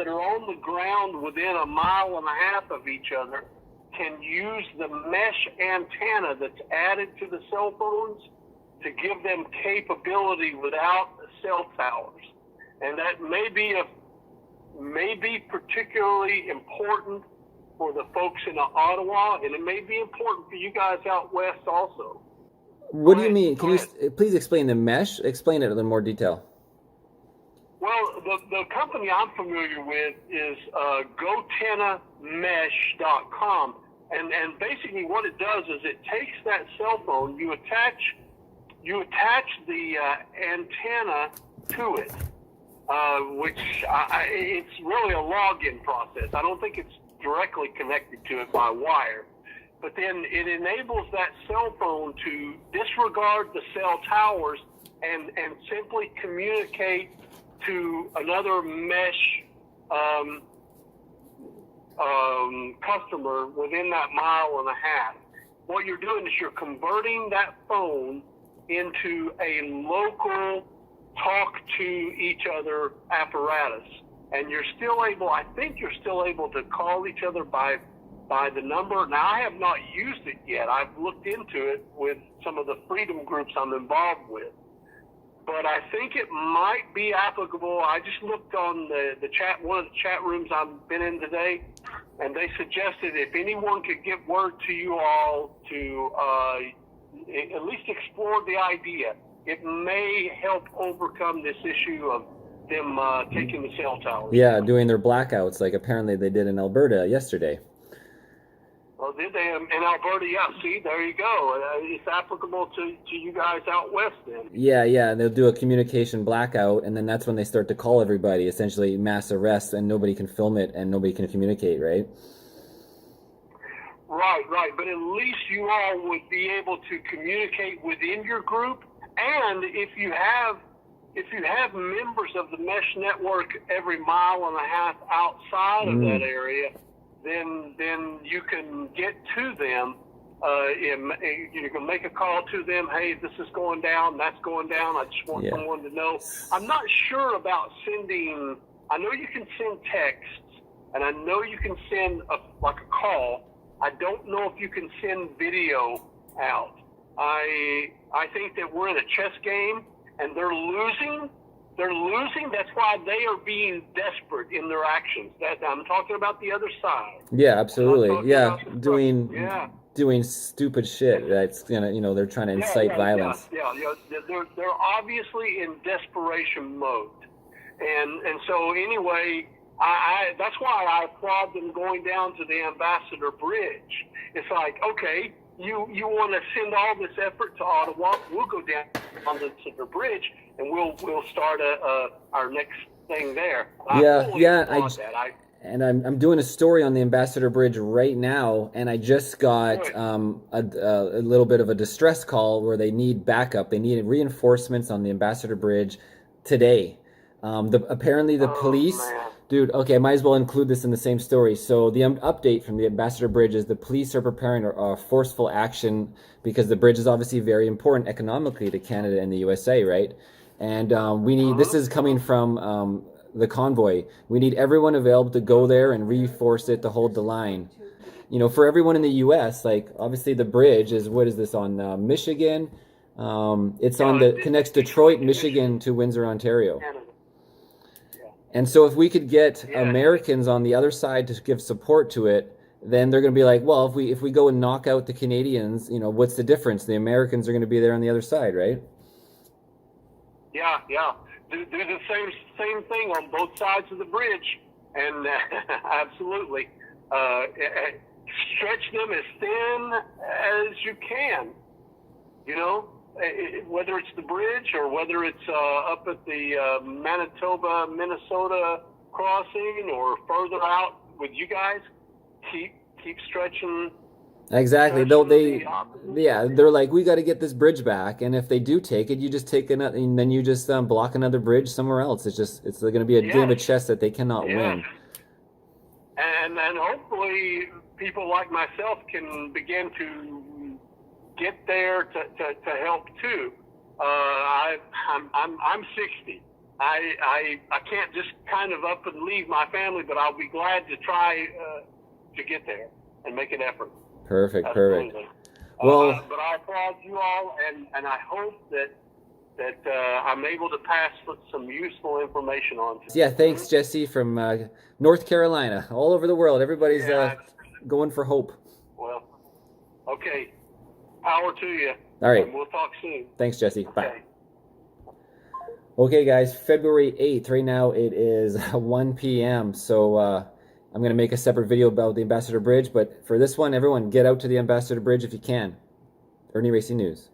are on the ground within a mile and a half of each other can use the mesh antenna that's added to the cell phones to give them capability without cell towers. And that may be particularly important for the folks in Ottawa, and it may be important for you guys out west also. What do you mean? Can you please explain the mesh? Explain it in more detail. Well, the company I'm familiar with is gotennamesh.com, and basically what it does is it takes that cell phone, you attach the antenna to it, which it's really a login process. I don't think it's directly connected to it by wire, but then it enables that cell phone to disregard the cell towers and simply communicate to another mesh customer within that mile and a half. What you're doing is you're converting that phone into a local talk to each other apparatus, and you're still able, I think you're still able to call each other by the number. Now, I have not used it yet. I've looked into it with some of the freedom groups I'm involved with, but I think it might be applicable. I just looked on the chat, one of the chat rooms I've been in today, and they suggested if anyone could get word to you all to at least explore the idea, it may help overcome this issue of them taking the cell towers. Yeah, doing their blackouts like apparently they did in Alberta yesterday. Well, did they in Alberta? Yeah, see, there you go. It's applicable to you guys out west then. Yeah, they'll do a communication blackout, and then that's when they start to call everybody, essentially mass arrest, and nobody can film it and nobody can communicate, right? Right. But at least you all would be able to communicate within your group, and if you have members of the mesh network every mile and a half outside of that area, then you can get to them. You can make a call to them. Hey, this is going down. That's going down. I just want someone to know. I'm not sure about sending. I know you can send texts, and I know you can send a call. I don't know if you can send video out. I think that we're in a chess game, and they're losing. That's why they are being desperate in their actions. I'm talking about the other side. Yeah, absolutely. Yeah, doing stupid shit. That's they're trying to incite violence. Yeah. They're obviously in desperation mode, and so anyway, that's why I applaud them going down to the Ambassador Bridge. It's like, okay, you want to send all this effort to Ottawa? We'll go down on the Ambassador Bridge and we'll start our next thing there. And I'm doing a story on the Ambassador Bridge right now, and I just got a little bit of a distress call where they need backup. They need reinforcements on the Ambassador Bridge today. Apparently the police... Dude, okay, I might as well include this in the same story. So the update from the Ambassador Bridge is the police are preparing a forceful action because the bridge is obviously very important economically to Canada and the USA, right? And we need, this is coming from the convoy. We need everyone available to go there and reinforce it to hold the line. For everyone in the US, like obviously the bridge is, what is this, on Michigan? It's connects Detroit, Michigan to Windsor, Ontario. And so if we could get Americans on the other side to give support to it, then they're going to be like, well, if we go and knock out the Canadians, what's the difference? The Americans are going to be there on the other side, right? Yeah. Do the same thing on both sides of the bridge, and absolutely stretch them as thin as you can. Whether it's the bridge or whether it's up at the Manitoba-Minnesota crossing or further out with you guys, keep stretching. Exactly. They're like, we got to get this bridge back, and if they do take it, you just take another, and then you just block another bridge somewhere else. It's going to be a game of chess that they cannot win. And hopefully, people like myself can begin to get there to help too. I'm 60, I can't just kind of up and leave my family, but I'll be glad to try to get there and make an effort. Perfect, Absolutely. perfect. Well, but I applaud you all, and I hope that I'm able to pass some useful information on to you. yeah, thanks, Jesse, from North Carolina, all over the world. Everybody's going for hope. Well, okay. Power to you. All right. And we'll talk soon. Thanks, Jesse. Okay. Bye. Okay, guys, February 8th. Right now it is 1 p.m. So I'm going to make a separate video about the Ambassador Bridge. But for this one, everyone get out to the Ambassador Bridge if you can. Ernie Racing News.